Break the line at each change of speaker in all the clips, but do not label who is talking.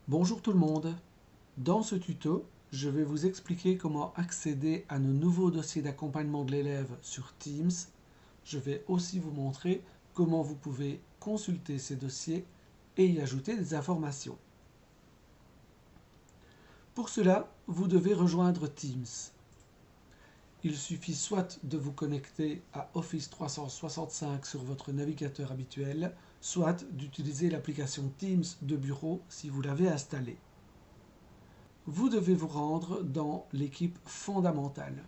Bonjour tout le monde. Dans ce tuto, je vais vous expliquer comment accéder à nos nouveaux dossiers d'accompagnement de l'élève sur Teams. Je vais aussi vous montrer comment vous pouvez consulter ces dossiers et y ajouter des informations. Pour cela, vous devez rejoindre Teams. Il suffit soit de vous connecter à Office 365 sur votre navigateur habituel, soit d'utiliser l'application Teams de bureau si vous l'avez installée. Vous devez vous rendre dans l'équipe fondamentale.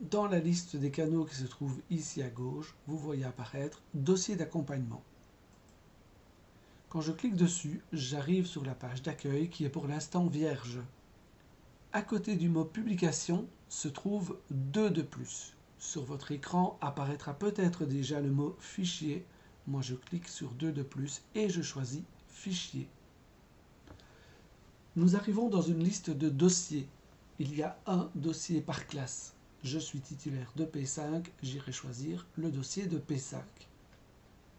Dans la liste des canaux qui se trouve ici à gauche, vous voyez apparaître Dossier d'accompagnement. Quand je clique dessus, j'arrive sur la page d'accueil qui est pour l'instant vierge. À côté du mot Publication se trouve 2 de plus. Sur votre écran apparaîtra peut-être déjà le mot Fichier. Moi je clique sur 2 de plus et je choisis Fichier. Nous arrivons dans une liste de dossiers. Il y a un dossier par classe. Je suis titulaire de P5, j'irai choisir le dossier de P5.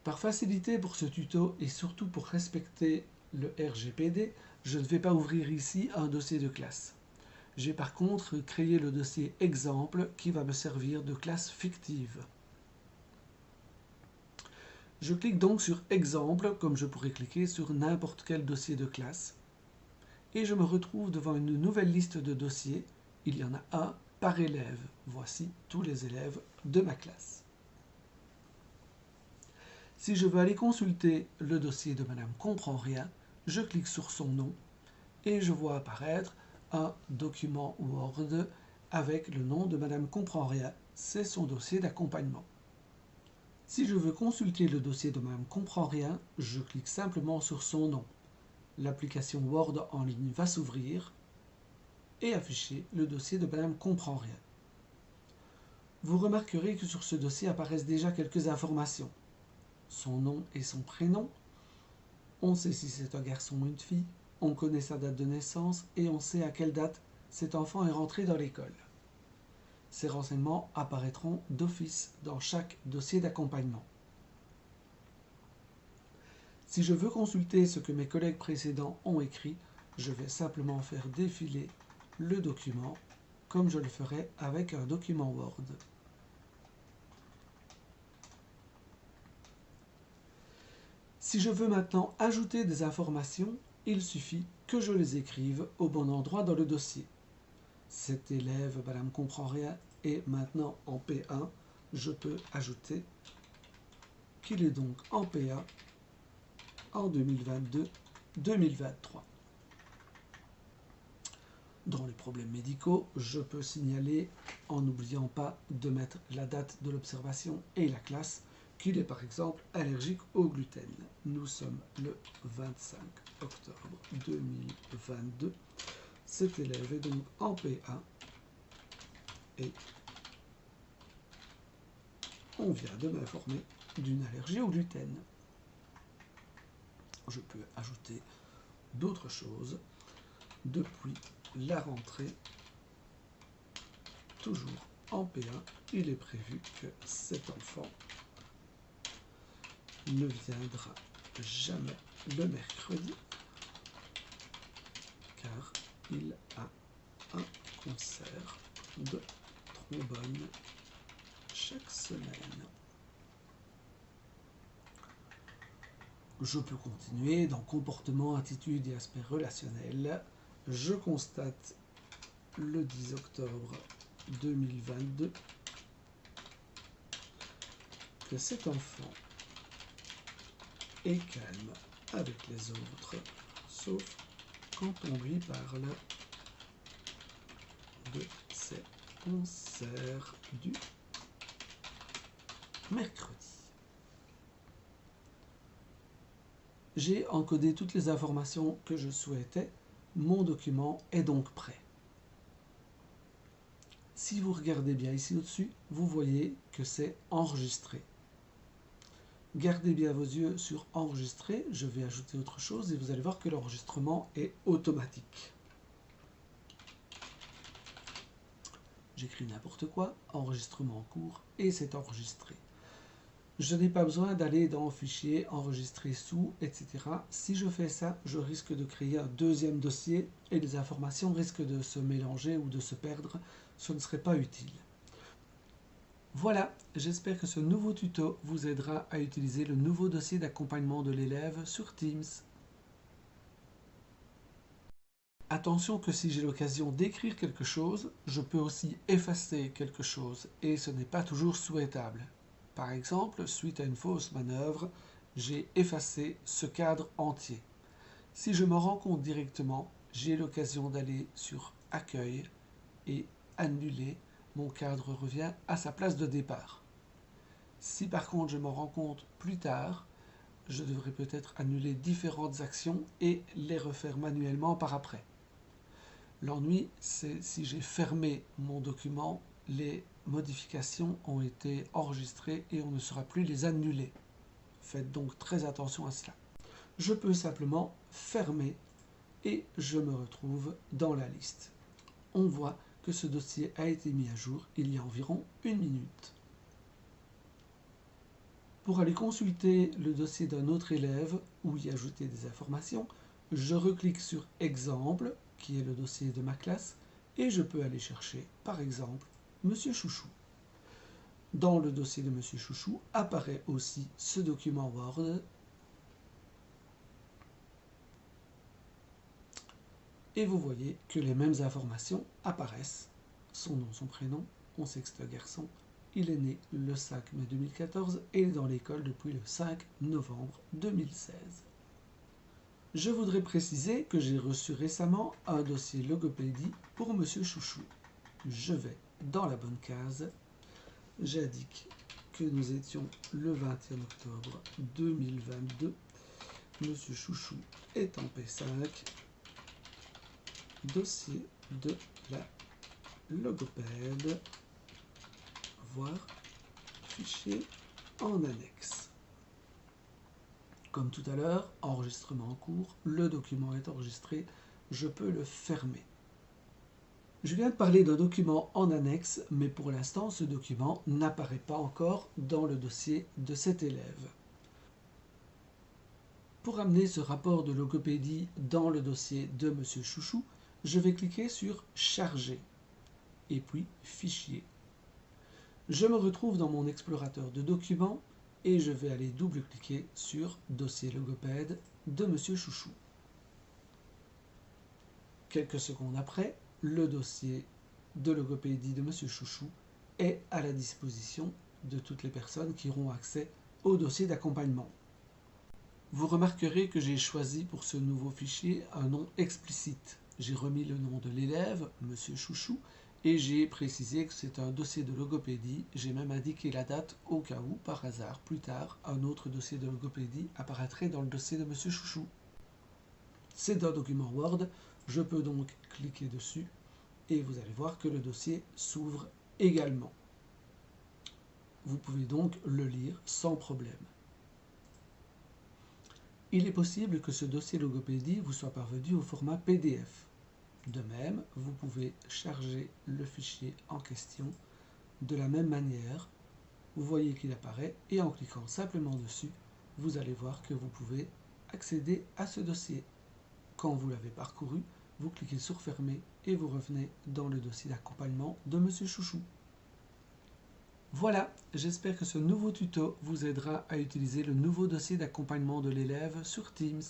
Par facilité pour ce tuto et surtout pour respecter le RGPD, je ne vais pas ouvrir ici un dossier de classe. J'ai par contre créé le dossier exemple qui va me servir de classe fictive. Je clique donc sur exemple comme je pourrais cliquer sur n'importe quel dossier de classe. Et je me retrouve devant une nouvelle liste de dossiers. Il y en a un par élève. Voici tous les élèves de ma classe. Si je veux aller consulter le dossier de Madame Comprend Rien, je clique sur son nom et je vois apparaître un document Word avec le nom de Madame Comprend Rien. C'est son dossier d'accompagnement. Si je veux consulter le dossier de Madame Comprend Rien, je clique simplement sur son nom. L'application Word en ligne va s'ouvrir et afficher le dossier de Madame Comprend Rien. Vous remarquerez que sur ce dossier apparaissent déjà quelques informations. Son nom et son prénom, on sait si c'est un garçon ou une fille, on connaît sa date de naissance et on sait à quelle date cet enfant est rentré dans l'école. Ces renseignements apparaîtront d'office dans chaque dossier d'accompagnement. Si je veux consulter ce que mes collègues précédents ont écrit, je vais simplement faire défiler le document comme je le ferais avec un document Word. Si je veux maintenant ajouter des informations, il suffit que je les écrive au bon endroit dans le dossier. Cet élève, Madame Comprend Rien, est maintenant en P1. Je peux ajouter qu'il est donc en P1 en 2022-2023. Dans les problèmes médicaux, je peux signaler, en n'oubliant pas de mettre la date de l'observation et la classe, qu'il est par exemple allergique au gluten. Nous sommes le 25 octobre 2022. Cet élève est donc en P1 et on vient de m'informer d'une allergie au gluten. Je peux ajouter d'autres choses depuis la rentrée. Toujours en P1, il est prévu que cet enfant ne viendra jamais le mercredi car il a un concert de trombone chaque semaine. Je peux continuer dans comportement, attitude et aspect relationnel. Je constate le 10 octobre 2022 que cet enfant est calme avec les autres, sauf quand on lui parle de ses concerts du mercredi. J'ai encodé toutes les informations que je souhaitais. Mon document est donc prêt. Si vous regardez bien ici au-dessus, vous voyez que c'est enregistré. Gardez bien vos yeux sur enregistrer. Je vais ajouter autre chose et vous allez voir que l'enregistrement est automatique. J'écris n'importe quoi, enregistrement en cours et c'est enregistré. Je n'ai pas besoin d'aller dans Fichier, Enregistrer sous, etc. Si je fais ça, je risque de créer un deuxième dossier et les informations risquent de se mélanger ou de se perdre. Ce ne serait pas utile. Voilà, j'espère que ce nouveau tuto vous aidera à utiliser le nouveau dossier d'accompagnement de l'élève sur Teams. Attention que si j'ai l'occasion d'écrire quelque chose, je peux aussi effacer quelque chose et ce n'est pas toujours souhaitable. Par exemple, suite à une fausse manœuvre, j'ai effacé ce cadre entier. Si je me rends compte directement, j'ai l'occasion d'aller sur Accueil et annuler. Mon cadre revient à sa place de départ. Si par contre je me rends compte plus tard, je devrais peut-être annuler différentes actions et les refaire manuellement par après. L'ennui, c'est si j'ai fermé mon document, les modifications ont été enregistrées et on ne saura plus les annuler. Faites donc très attention à cela. Je peux simplement fermer et je me retrouve dans la liste. On voit que ce dossier a été mis à jour il y a environ 1 minute. Pour aller consulter le dossier d'un autre élève ou y ajouter des informations, je reclique sur Exemple, qui est le dossier de ma classe, et je peux aller chercher, par exemple, Monsieur Chouchou. Dans le dossier de Monsieur Chouchou apparaît aussi ce document Word. Et vous voyez que les mêmes informations apparaissent. Son nom, son prénom, on sait que c'est un garçon. Il est né le 5 mai 2014 et est dans l'école depuis le 5 novembre 2016. Je voudrais préciser que j'ai reçu récemment un dossier logopédie pour Monsieur Chouchou. Je vais dans la bonne case. J'indique que nous étions le 21 octobre 2022. Monsieur Chouchou est en P5. Dossier de la logopède. Voir fichier en annexe. Comme tout à l'heure, enregistrement en cours, le document est enregistré, je peux le fermer. Je viens de parler d'un document en annexe, mais pour l'instant, ce document n'apparaît pas encore dans le dossier de cet élève. Pour amener ce rapport de logopédie dans le dossier de Monsieur Chouchou, je vais cliquer sur Charger et puis Fichier. Je me retrouve dans mon explorateur de documents et je vais aller double-cliquer sur Dossier logopède de Monsieur Chouchou. Quelques secondes après, le dossier de logopédie de Monsieur Chouchou est à la disposition de toutes les personnes qui auront accès au dossier d'accompagnement. Vous remarquerez que j'ai choisi pour ce nouveau fichier un nom explicite. J'ai remis le nom de l'élève, Monsieur Chouchou, et j'ai précisé que c'est un dossier de logopédie. J'ai même indiqué la date au cas où, par hasard, plus tard, un autre dossier de logopédie apparaîtrait dans le dossier de Monsieur Chouchou. C'est un document Word, je peux donc cliquer dessus et vous allez voir que le dossier s'ouvre également. Vous pouvez donc le lire sans problème. Il est possible que ce dossier logopédie vous soit parvenu au format PDF. De même, vous pouvez charger le fichier en question de la même manière. Vous voyez qu'il apparaît et en cliquant simplement dessus, vous allez voir que vous pouvez accéder à ce dossier. Quand vous l'avez parcouru, vous cliquez sur Fermer et vous revenez dans le dossier d'accompagnement de Monsieur Chouchou. Voilà, j'espère que ce nouveau tuto vous aidera à utiliser le nouveau dossier d'accompagnement de l'élève sur Teams.